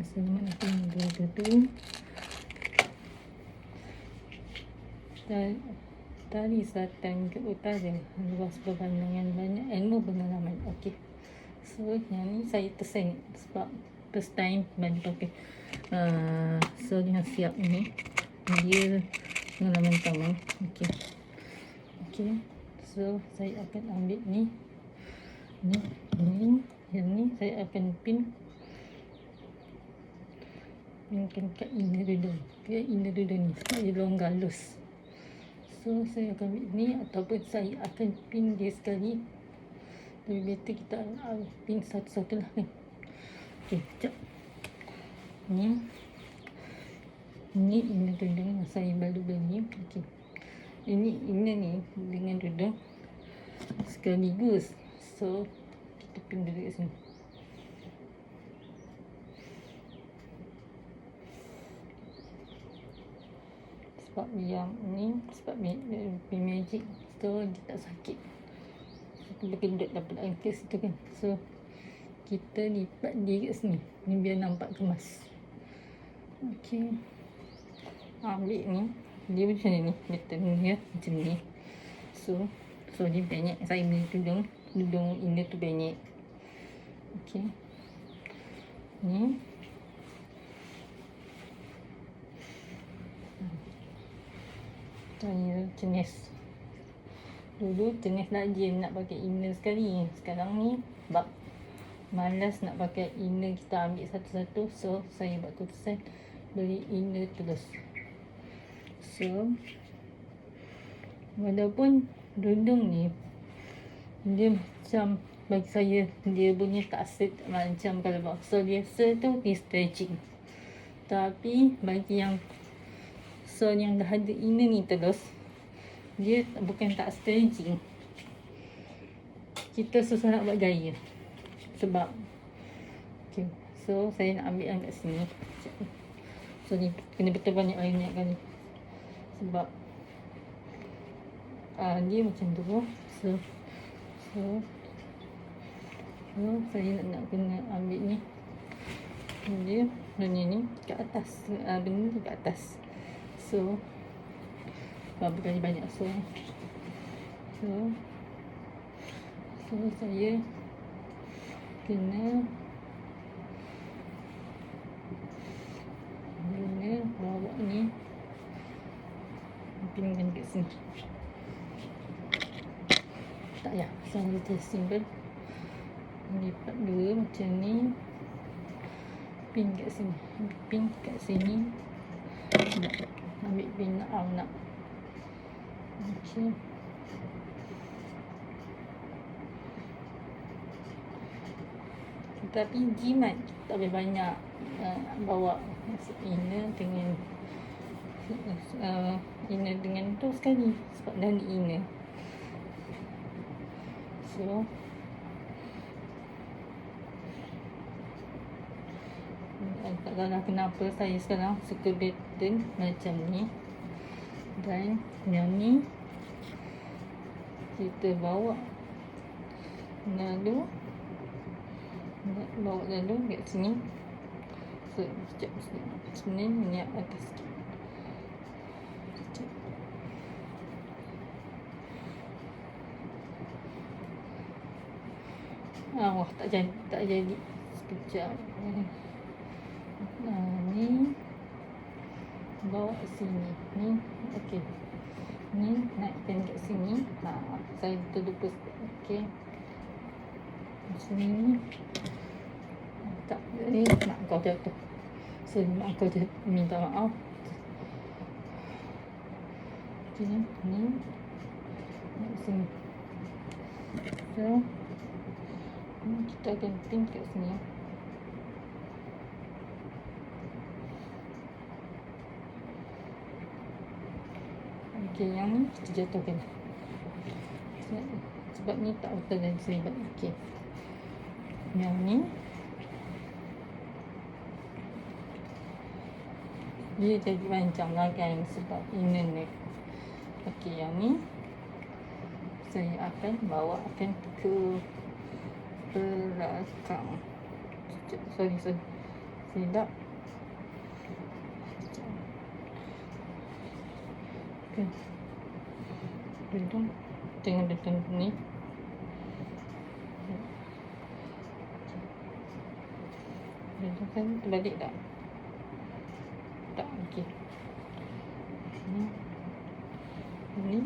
Assalamualaikum warahmatullahi wabarakatuh. Tari Selatan ke Utara, luas pemandangan, banyak ilmu pengalaman. Okey. So yang ni saya tersen sebab first time baru pakai. So dengan siap ni dia pengalaman pertama. Okey. Okey. So saya akan ambil ni. Yang ni saya akan pinkan kat inner dudung. Dia inner dudung ni sebab dia longgar loose. So saya akan ambil ni ataupun saya akan pin dia sekali. Lebih better kita pin satu-satu lah kan. Okey, sekejap. Ni inner dudung yang saya baru beli. Okey. Ini inner ni dengan dudung sekaligus. So kita pin dulu kat sini. Sebab yang ni sebab pin magic, so dia tak sakit. Kita berkedut dapat angkis tu kan. So kita lipat dia kat sini ni biar nampak kemas. Okey, ambil ni dia macam ni pattern dia macam ni. So dia banyak, saya beli tudung ini tu banyak. Okey, ni saya jenis dulu jenis rajin nak pakai inner sekali. Sekarang ni sebab malas nak pakai inner, kita ambil satu-satu. So saya buat keputusan beli inner terus. So walaupun dudung ni dia macam bagi saya dia punya tak set macam kalau boxer biasa tu dia stretching, tapi bagi yang yang dah ada inner ni terus, dia bukan tak stretching, kita susah nak buat gaya sebab okay. So saya nak ambil yang kat sini. So ni kena betul banyak kali sebab dia macam tu. So saya nak kena ambil ni, dia benda ni kat atas, benda ni kat atas. So berapa kali banyak. So saya kena bawa ni pinkan kat sini. Tak ya, saya letak simbol lipat dua macam ni, pin kat sini, pin kat sini. Ambil pin nak. Okey. Tapi jimat tak boleh banyak bawa inner dengan inner dengan tu sekali sebab dah ada inner. So tak tahu kenapa saya sekarang suka pattern macam ni. Dan yang ni kita bawa lalu kat sini. So sekejap sini ni atas sikit. Wah tak jadi. Sekejap. Ni bawa sini ni. Okey, ni naikkan kat sini. Saya terlupa. Okey, sini tak ni nak kau jatuh. So mak kau minta maaf. Okey, ni nak sini. So kita akan pin kat sini. Okey, yang ni kita jatuhkan sebab ni tak betul dan selibat. Okey, yang ni dia jadi macam lagan sebab inner neck. Okey, yang ni saya akan bawakan ke belakang. Sorry. silap. Okay. Tengok dekat ni. Dia kan terbalik tak? Tak, okey. Ini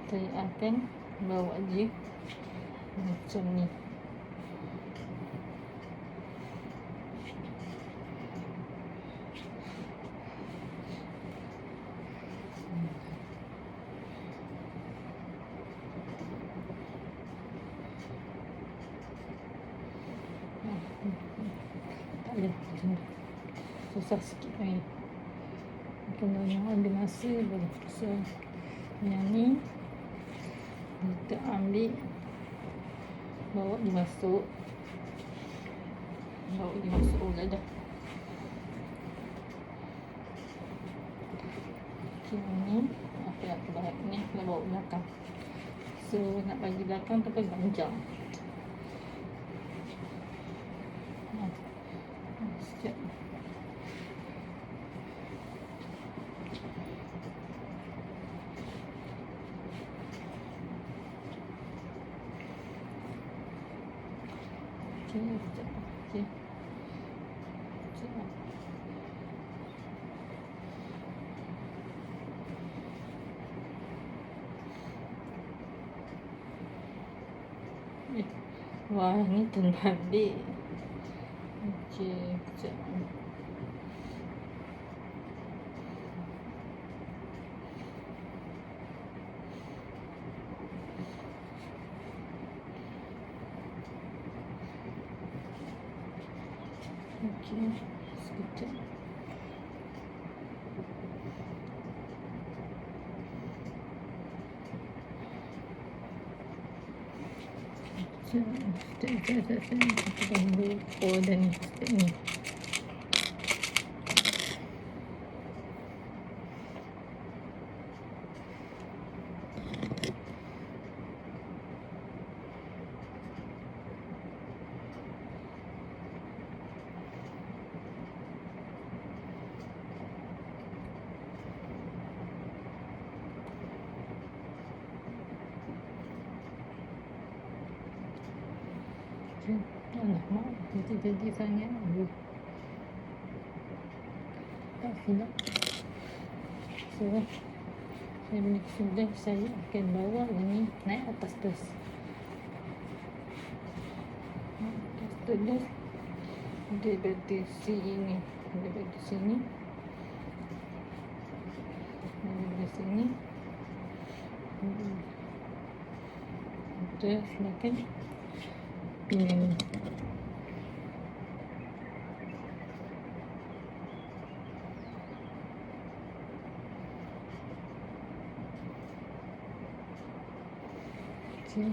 saya akan bawa dia macam ni. Tak boleh macam ni. Susah sikit ni. Kalau yang ada masa boleh. So yang ni kita ambil, bawa dimasuk. Oh dah. Okay, ni apa nak buat ni, nak bawa belakang. So nak bagi belakang tu pakai panjang. Sekejap. Okey. Wah, ni terbalik. Okey, sekejap. Okey, sekejap. Sekejap. Kita ambil dan ni. Alah, mak jadi sangat. Tak silap. So saya beri sudah, saya akan bawa ini naik atas terus. Atas terus daripada sini, daripada sini, terus makan ini. So,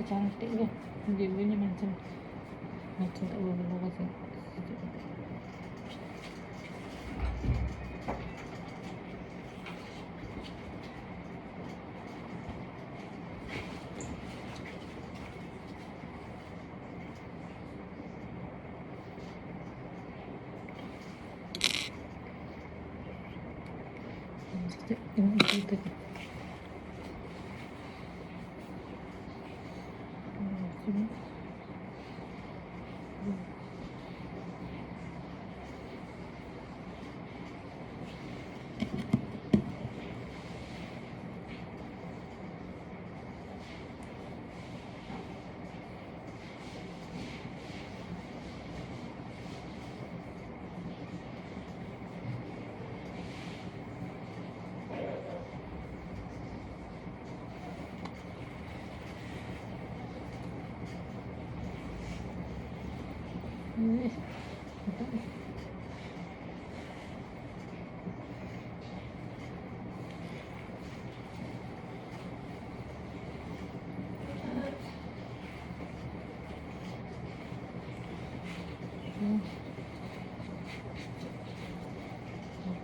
cantik kan? Dia punya macam tak berapa rasa. Tengok kita.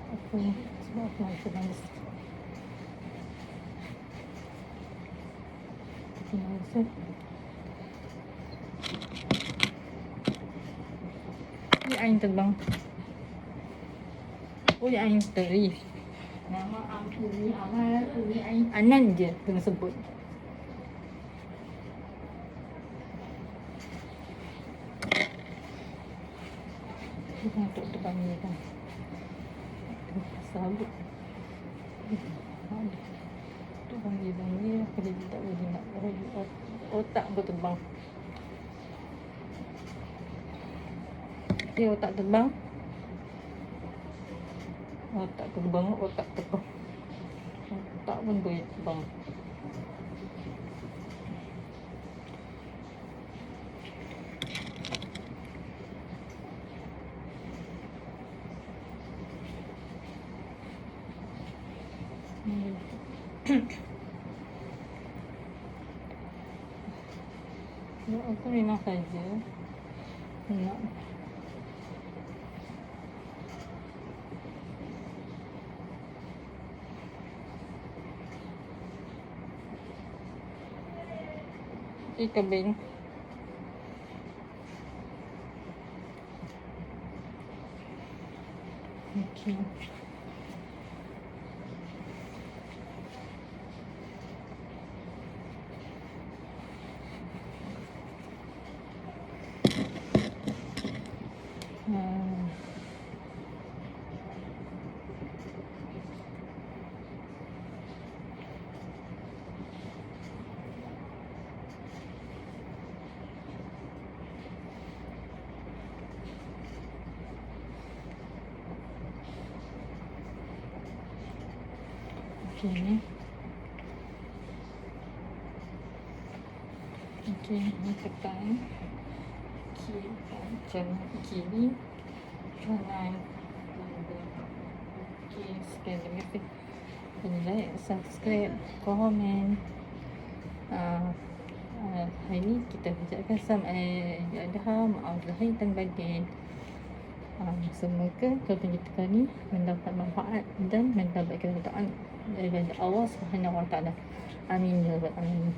Apa yang sebab macam mana? Masa ni angin terbang. Oh, ni angin teri. Nama Umi Amal, Umi Anan je kena sebut. Untuk terbang ni kan. Sabut. Tu panggil kalau dia tak boleh nak otak pun terbang. Dia otak terbang. Otak terbang. Otak pun boleh terbang. Aku memang saja nak kambing. Okey. Okey. Okey, ni tekan kiri, kiri, kanan. Okey, sekian terima kasih. Like, subscribe, komen. Hari ni kita ucapkan Adha, maaf lahir dan batin. Semoga tonton kita kali ni mendapat manfaat dan mendapat keridaan daripada Allah Subhanahu Wa Taala. Amin ya rabbal alamin.